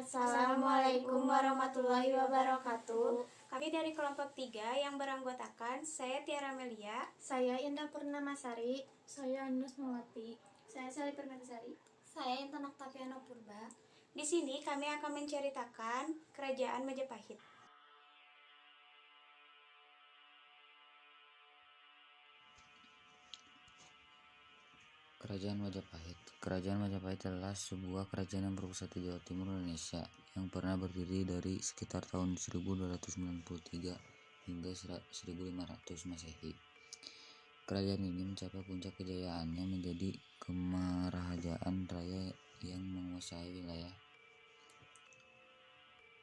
Assalamualaikum warahmatullahi wabarakatuh. Kami dari kelompok 3 yang beranggotakan saya Tiara Melia, Saya Indah Purnamasari, saya Anus Melati, saya Sali Permatasari, saya Intan Oktaviana Purba. Di sini kami akan menceritakan Kerajaan Majapahit. Kerajaan Majapahit. Kerajaan Majapahit adalah sebuah kerajaan yang berpusat di Jawa Timur Indonesia yang pernah berdiri dari sekitar tahun 1293 hingga 1500 Masehi. Kerajaan ini mencapai puncak kejayaannya menjadi kemarahajaan raya yang menguasai wilayah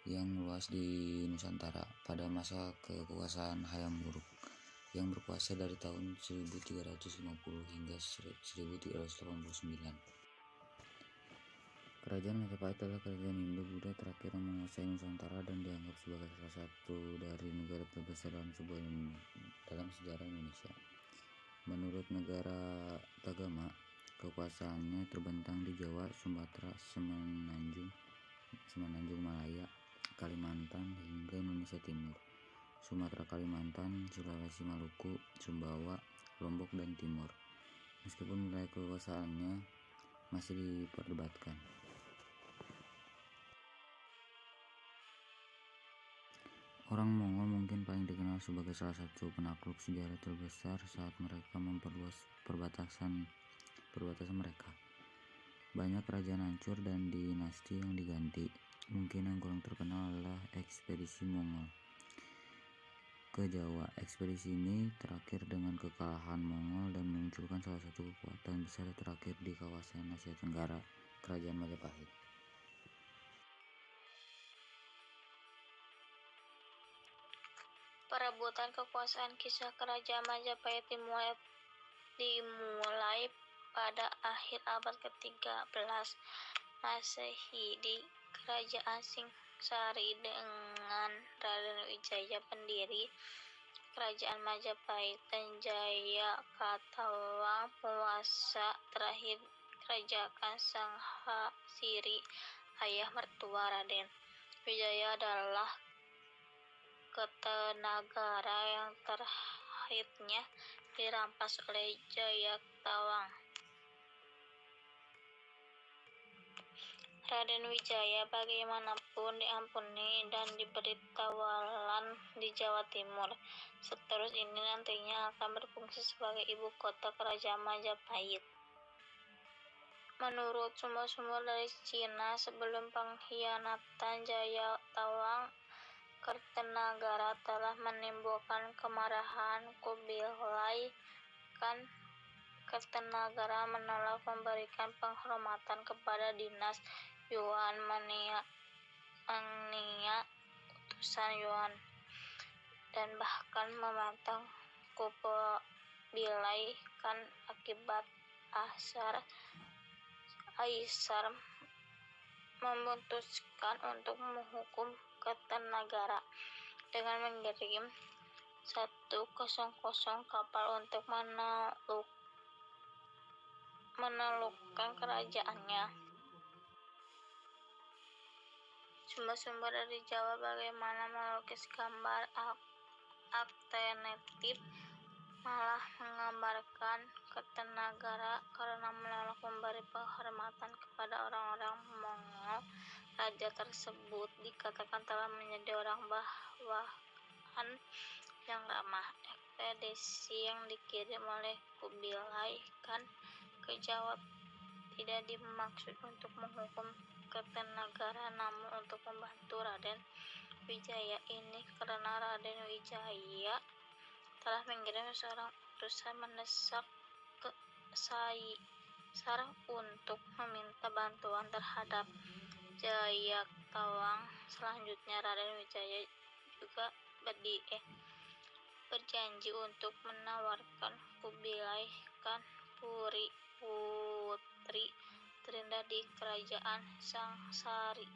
yang luas di Nusantara pada masa kekuasaan Hayam Wuruk yang berkuasa dari tahun 1350 hingga 1389. Kerajaan Majapahit adalah kerajaan Hindu-Buddha terakhir yang menguasai Nusantara dan dianggap sebagai salah satu dari negara terbesar dalam sejarah Indonesia. Menurut negara Tagama, kekuasaannya terbentang di Jawa, Sumatera, Semenanjung Malaya, Kalimantan hingga Indonesia Timur, Sumatera, Kalimantan, Sulawesi, Maluku, Sumbawa, Lombok, dan Timur. Meskipun wilayah kekuasaannya masih diperdebatkan. Orang Mongol mungkin paling dikenal sebagai salah satu penakluk sejarah terbesar saat mereka memperluas perbatasan mereka. Banyak kerajaan hancur dan dinasti yang diganti. Mungkin yang kurang terkenal adalah ekspedisi Mongol ke Jawa. Ekspedisi ini terakhir dengan kekalahan Mongol dan memunculkan salah satu kekuatan besar terakhir di kawasan Asia Tenggara, Kerajaan Majapahit. Perebutan kekuasaan. Kisah Kerajaan Majapahit dimulai pada akhir abad ke-13 Masehi di Kerajaan Singsari dengan Raden Wijaya pendiri Kerajaan Majapahit dan Jaya Katawang penguasa terakhir Kerajaan Sanghasiri. Ayah mertua Raden Wijaya adalah Kertanagara yang terakhirnya dirampas oleh Jayakatawang. Raden Wijaya bagaimanapun diampuni dan diberi tawalan di Jawa Timur. Seterus ini nantinya akan berfungsi sebagai ibu kota Kerajaan Majapahit. Menurut sumber-sumber dari Cina, sebelum pengkhianatan Jayakatawang, Kertanagara telah menimbulkan kemarahan Kubilai Khan. Kertanagara menolak memberikan penghormatan kepada dinas Yuan Mania utusan Yuan dan bahkan memantang Kubilai Khan. Akibat Aisar memutuskan untuk menghukum Kertanagara dengan mengirim 100 kapal untuk menaklukkan kerajaannya. Sumber-sumber dari Jawa bagaimana melukis gambar alternatif malah menggambarkan Kertanagara karena menolak memberi penghormatan kepada orang-orang Mongol. Raja tersebut dikatakan telah menjadi orang bawahan yang ramah. Ekspedisi yang dikirim oleh Kubilai Khan ke Jawa tidak dimaksud untuk menghukum Kertanagara, namun untuk membantu Raden Wijaya ini karena Raden Wijaya telah mengirim seorang utusan mendesak ke Caesar untuk meminta bantuan terhadap Jayakatawang. Selanjutnya Raden Wijaya juga berjanji untuk menawarkan Kubilai Khan putri terindah di Kerajaan Sangsari.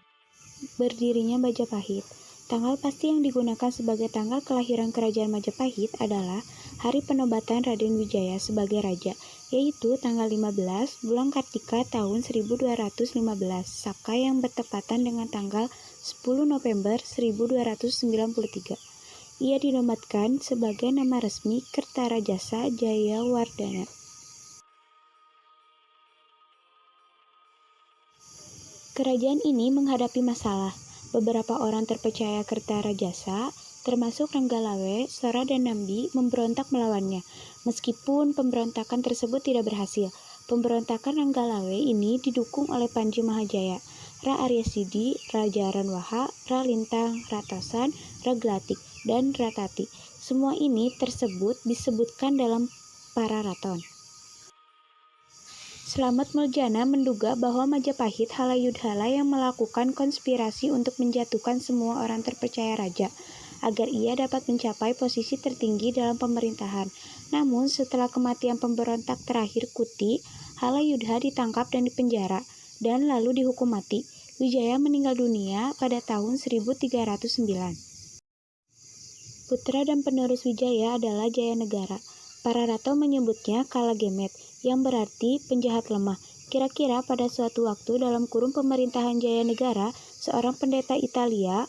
Berdirinya Majapahit. Tanggal pasti yang digunakan sebagai tanggal kelahiran Kerajaan Majapahit adalah hari penobatan Raden Wijaya sebagai raja, yaitu tanggal 15 bulan Kartika tahun 1215, Saka yang bertepatan dengan tanggal 10 November 1293. Ia dinobatkan sebagai nama resmi Kertarajasa Jayawardhana. Kerajaan ini menghadapi masalah. Beberapa orang terpercaya Kertarajasa, termasuk Ranggalawe, Sora, dan Nambi, memberontak melawannya. Meskipun pemberontakan tersebut tidak berhasil, pemberontakan Ranggalawe ini didukung oleh Panji Mahajaya, Ra Aryasidi, Raja Ranwaha, Ra Lintang, Ratasan, Ra Glatik, dan Ratati. Semua ini disebutkan dalam Pararaton. Slamet Muljana menduga bahwa Majapahit Halayudhala yang melakukan konspirasi untuk menjatuhkan semua orang terpercaya raja, agar ia dapat mencapai posisi tertinggi dalam pemerintahan. Namun setelah kematian pemberontak terakhir Kuti, Halayudha ditangkap dan dipenjara, dan lalu dihukum mati. Wijaya meninggal dunia pada tahun 1309. Putra dan penerus Wijaya adalah Jayanegara. Pararato menyebutnya Kalagemet, yang berarti penjahat lemah. Kira-kira pada suatu waktu dalam kurun pemerintahan Jayanegara, seorang pendeta Italia,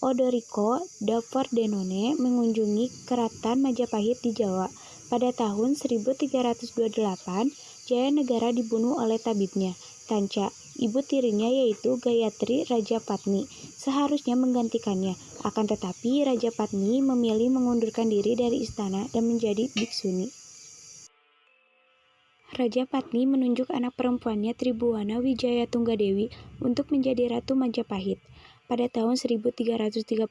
Odorico da Pordenone, mengunjungi keraton Majapahit di Jawa. Pada tahun 1328, Jayanegara dibunuh oleh tabibnya, Tanca. Ibu tirinya yaitu Gayatri Rajapatni seharusnya menggantikannya. Akan tetapi Rajapatni memilih mengundurkan diri dari istana dan menjadi biksuni. Rajapatni menunjuk anak perempuannya Tribuana Wijaya Tunggadewi untuk menjadi Ratu Majapahit. Pada tahun 1336,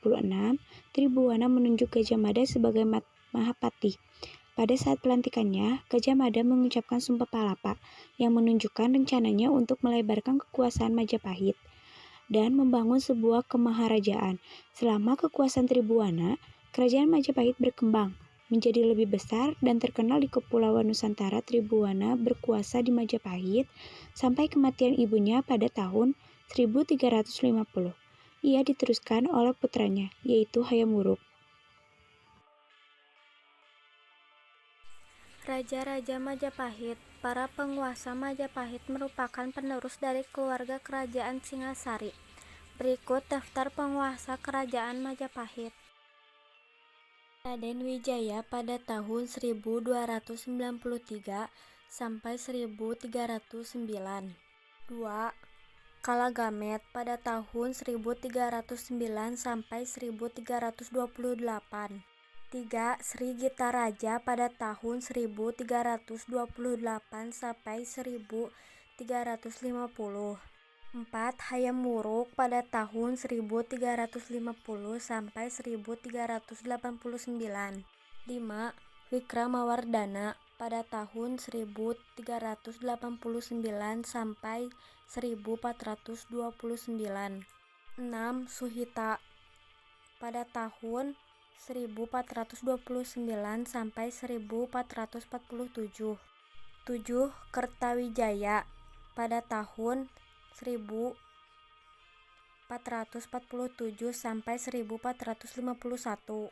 Tribuana menunjuk Gajah Mada sebagai Mahapati. Pada saat pelantikannya, Gajah Mada mengucapkan Sumpah Palapa yang menunjukkan rencananya untuk melebarkan kekuasaan Majapahit dan membangun sebuah kemaharajaan. Selama kekuasaan Tribuana, kerajaan Majapahit berkembang menjadi lebih besar dan terkenal di Kepulauan Nusantara. Tribuana berkuasa di Majapahit sampai kematian ibunya pada tahun 1350. Ia diteruskan oleh putranya, yaitu Hayam Wuruk. Raja-raja Majapahit. Para penguasa Majapahit merupakan penerus dari keluarga kerajaan Singasari. Berikut daftar penguasa kerajaan Majapahit. Raden Wijaya pada tahun 1293 sampai 1309. 2. Kalagamet pada tahun 1309 sampai 1328. 3. Sri Gita Raja pada tahun 1328 sampai 1350. 4. Hayam Wuruk pada tahun 1350 sampai 1389. 5. Wikramawardhana pada tahun 1389 sampai 1429. 6. Suhita pada tahun 1429 sampai 1447. 7. Kertawijaya pada tahun 1447 sampai 1451.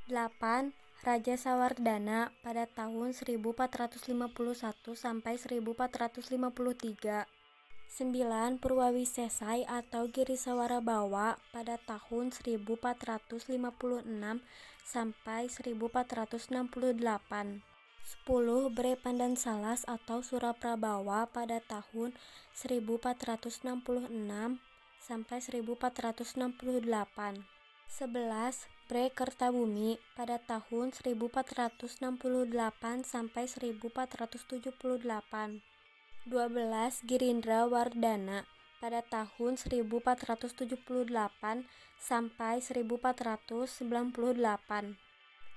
8. Raja Sawardhana pada tahun 1451 sampai 1453. 9. Purwawisesai atau Girisawara Bawa pada tahun 1456 sampai 1468. 10. Bre Pandansalas atau Suraprabawa pada tahun 1466 sampai 1468. 11. Bre Kertabumi pada tahun 1468 sampai 1478. 12. Girindra Wardhana pada tahun 1478 sampai 1498.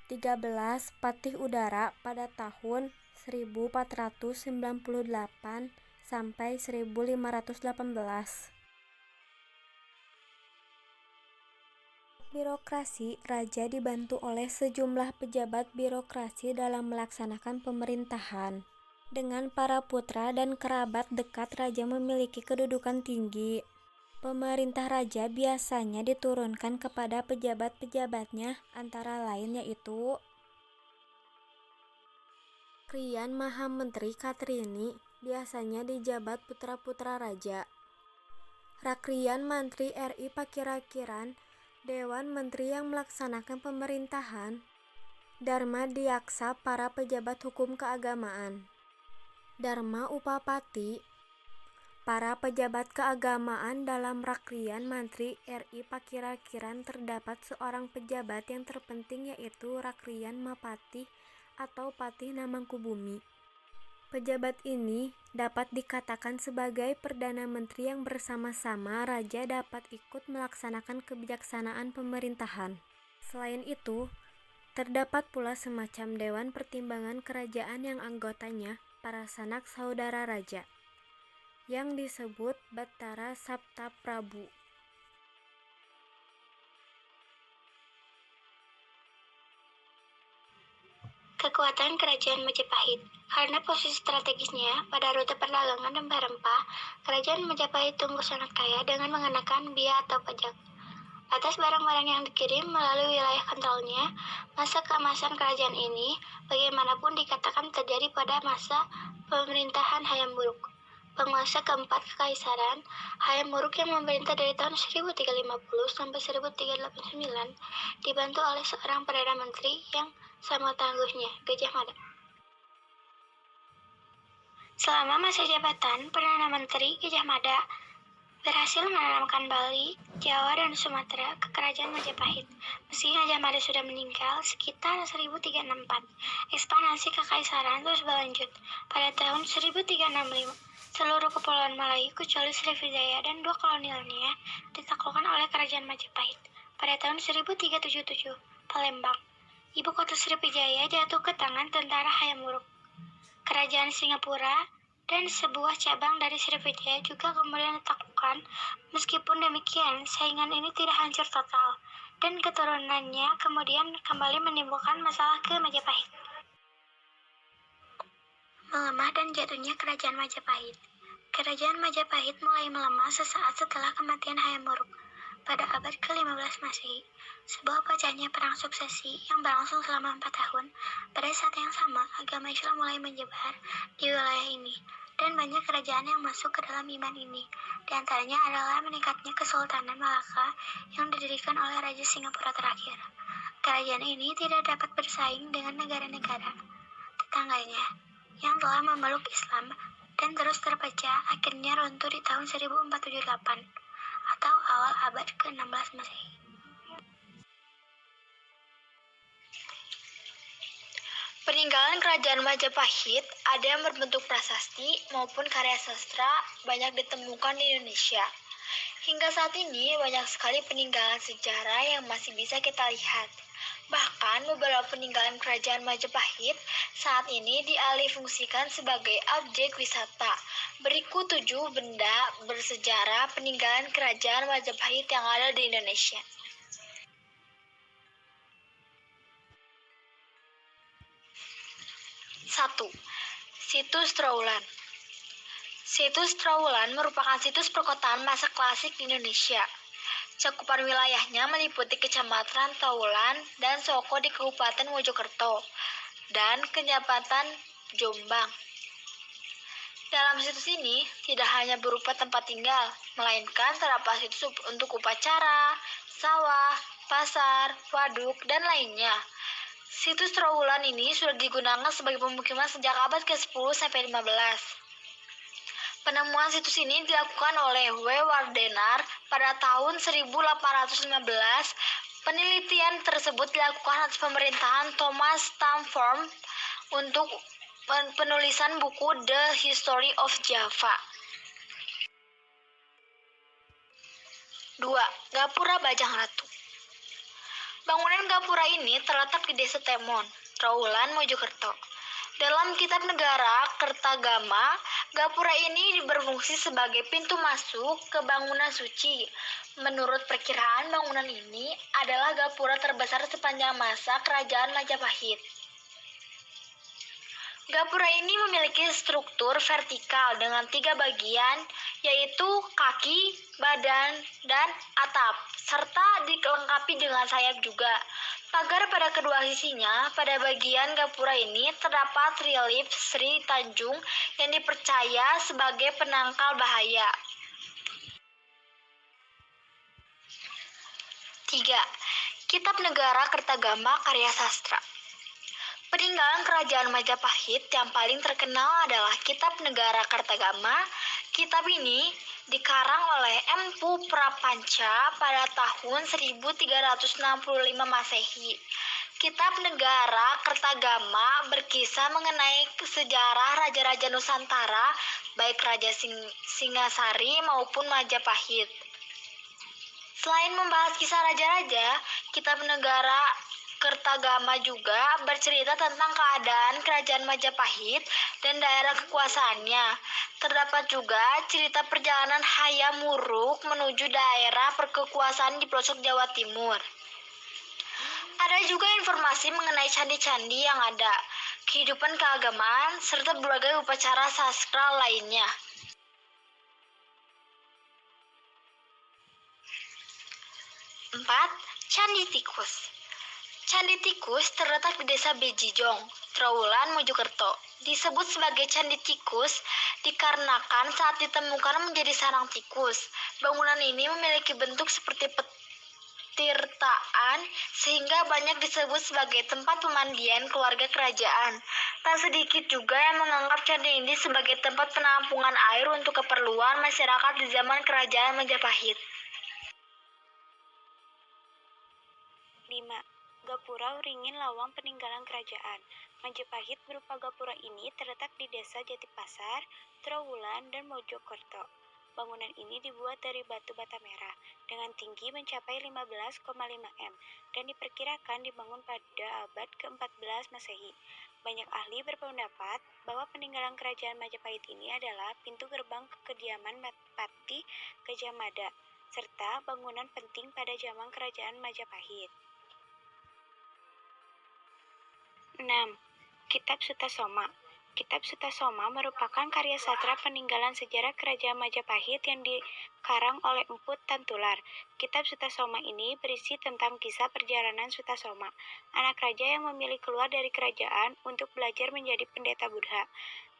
13. Patih Udara pada tahun 1498 sampai 1518. Birokrasi. Raja dibantu oleh sejumlah pejabat birokrasi dalam melaksanakan pemerintahan. Dengan para putra dan kerabat dekat, raja memiliki kedudukan tinggi. Pemerintah raja biasanya diturunkan kepada pejabat-pejabatnya, antara lain yaitu Rakrian Mahamentri Katrini, biasanya dijabat putra-putra raja. Rakrian Mantri RI Pakirakiran, Dewan Menteri yang melaksanakan pemerintahan. Dharma Diaksa, para pejabat hukum keagamaan. Dharma Upapati, para pejabat keagamaan. Dalam Rakrian Mantri RI Pakirakiran terdapat seorang pejabat yang terpenting, yaitu Rakrian Mapati atau Patih Namangkubumi. Pejabat ini dapat dikatakan sebagai Perdana Menteri yang bersama-sama raja dapat ikut melaksanakan kebijaksanaan pemerintahan. Selain itu, terdapat pula semacam Dewan Pertimbangan Kerajaan yang anggotanya para sanak saudara raja, yang disebut Battara Saptaprabu. Kekuatan Kerajaan Majapahit. Karena posisi strategisnya pada rute perdagangan rempah-rempah, Kerajaan Majapahit tumbuh sangat kaya dengan mengenakan bea atau pajak atas barang-barang yang dikirim melalui wilayah kontrolnya. Masa keemasan kerajaan ini bagaimanapun dikatakan terjadi pada masa pemerintahan Hayam Wuruk, penguasa keempat Kekaisaran Hayam Wuruk yang memerintah dari tahun 1350 sampai 1389, dibantu oleh seorang Perdana Menteri yang sama tangguhnya, Gajah Mada. Selama masa jabatan Perdana Menteri, Gajah Mada berhasil menanamkan Bali, Jawa, dan Sumatera ke Kerajaan Majapahit. Meski Gajah Mada sudah meninggal sekitar 1364, ekspansi kekaisaran terus berlanjut. Pada tahun 1365, seluruh kepulauan Melayu kecuali Sriwijaya dan 2 kolonialnya ditaklukkan oleh Kerajaan Majapahit. Pada tahun 1377, Palembang, ibu kota Sriwijaya, jatuh ke tangan tentara Hayam Wuruk. Kerajaan Singapura dan sebuah cabang dari Sriwijaya juga kemudian ditaklukkan. Meskipun demikian, saingan ini tidak hancur total, dan keturunannya kemudian kembali menimbulkan masalah ke Majapahit. Melemah dan jatuhnya Kerajaan Majapahit. Kerajaan Majapahit mulai melemah sesaat setelah kematian Hayam Wuruk pada abad ke-15 Masehi. Sebuah pecahnya perang suksesi yang berlangsung selama 4 tahun. Pada saat yang sama, agama Islam mulai menyebar di wilayah ini, dan banyak kerajaan yang masuk ke dalam iman ini. Di antaranya adalah meningkatnya Kesultanan Malaka yang didirikan oleh Raja Singapura terakhir. Kerajaan ini tidak dapat bersaing dengan negara-negara tetangganya yang telah memeluk Islam dan terus terpecah, akhirnya runtuh di tahun 1478 atau awal abad ke-16 Masehi. Peninggalan Kerajaan Majapahit ada yang berbentuk prasasti maupun karya sastra banyak ditemukan di Indonesia. Hingga saat ini banyak sekali peninggalan sejarah yang masih bisa kita lihat. Bahkan beberapa peninggalan Kerajaan Majapahit saat ini dialihfungsikan sebagai objek wisata. Berikut 7 benda bersejarah peninggalan Kerajaan Majapahit yang ada di Indonesia. 1. Situs Trowulan. Situs Trowulan merupakan situs perkotaan masa klasik di Indonesia. Cakupan wilayahnya meliputi Kecamatan Trowulan dan Soko di Kabupaten Mojokerto dan Kecamatan Jombang. Dalam situs ini tidak hanya berupa tempat tinggal, melainkan terdapat situs untuk upacara, sawah, pasar, waduk, dan lainnya. Situs Trowulan ini sudah digunakan sebagai pemukiman sejak abad ke-10 sampai 15. Penemuan situs ini dilakukan oleh W. Wardenar pada tahun 1815. Penelitian tersebut dilakukan atas pemerintahan Thomas Stamford untuk penulisan buku The History of Java. 2. Gapura Bajang Ratu. Bangunan gapura ini terletak di Desa Temon, Trowulan, Mojokerto. Dalam Kitab Negara Kertagama, gapura ini berfungsi sebagai pintu masuk ke bangunan suci. Menurut perkiraan, bangunan ini adalah gapura terbesar sepanjang masa Kerajaan Majapahit. Gapura ini memiliki struktur vertikal dengan 3 bagian, yaitu kaki, badan, dan atap, serta dilengkapi dengan sayap juga. Pagar pada kedua sisinya, pada bagian gapura ini terdapat relief Sri Tanjung yang dipercaya sebagai penangkal bahaya. 3. Kitab Negara Kertagama Karya Sastra. Peninggalan Kerajaan Majapahit yang paling terkenal adalah Kitab Negara Kertagama. Kitab ini dikarang oleh Empu Prapanca pada tahun 1365 Masehi. Kitab Negara Kertagama berkisah mengenai sejarah raja-raja Nusantara, baik Raja Singasari maupun Majapahit. Selain membahas kisah raja-raja, Kitab Negara Kertagama juga bercerita tentang keadaan Kerajaan Majapahit dan daerah kekuasaannya. Terdapat juga cerita perjalanan Hayam Wuruk menuju daerah perkekuasaan di pelosok Jawa Timur. Ada juga informasi mengenai candi-candi yang ada, kehidupan keagamaan, serta berbagai upacara sastra lainnya. 4. Candi Tikus. Candi Tikus terletak di Desa Bejijong, Trowulan, Mojokerto. Disebut sebagai Candi Tikus dikarenakan saat ditemukan menjadi sarang tikus. Bangunan ini memiliki bentuk seperti petirtaan sehingga banyak disebut sebagai tempat pemandian keluarga kerajaan. Tak sedikit juga yang menganggap candi ini sebagai tempat penampungan air untuk keperluan masyarakat di zaman Kerajaan Majapahit. 5. Gapura Wringin Lawang Peninggalan Kerajaan Majapahit berupa gapura ini terletak di Desa Jatipasar, Trowulan, dan Mojokerto. Bangunan ini dibuat dari batu bata merah dengan tinggi mencapai 15,5 m dan diperkirakan dibangun pada abad ke-14 Masehi. Banyak ahli berpendapat bahwa peninggalan Kerajaan Majapahit ini adalah pintu gerbang ke kediaman Pati Gajah Mada serta bangunan penting pada zaman Kerajaan Majapahit. 6. Kitab Sutasoma. Kitab Sutasoma merupakan karya sastra peninggalan sejarah Kerajaan Majapahit yang dikarang oleh Empu Tantular. Kitab Sutasoma ini berisi tentang kisah perjalanan Sutasoma, anak raja yang memilih keluar dari kerajaan untuk belajar menjadi pendeta Buddha.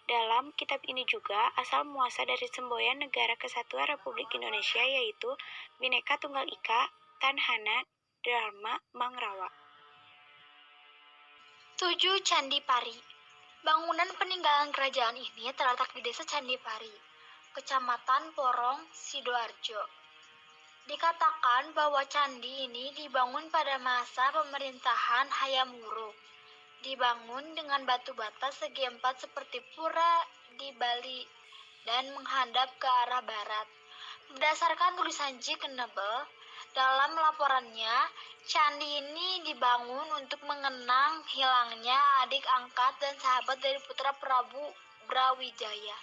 Dalam kitab ini juga asal muasal dari semboyan Negara Kesatuan Republik Indonesia, yaitu Bhinneka Tunggal Ika, Tanhana, Dharma, Mangrawa. 7. Candi Pari. Bangunan peninggalan kerajaan ini terletak di Desa Candi Pari, Kecamatan Porong, Sidoarjo. Dikatakan bahwa candi ini dibangun pada masa pemerintahan Hayam Wuruk. Dibangun dengan batu bata segi empat seperti pura di Bali dan menghadap ke arah barat. Berdasarkan tulisan J. Knebel, dalam laporannya, candi ini dibangun untuk mengenang hilangnya adik angkat dan sahabat dari putra Prabu Brawijaya.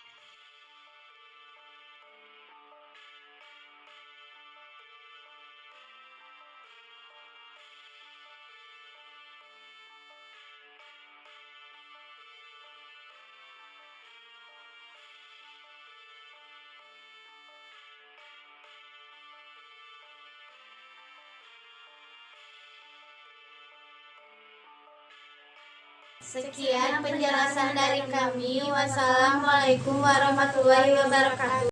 Sekian penjelasan dari kami. Wassalamualaikum warahmatullahi wabarakatuh.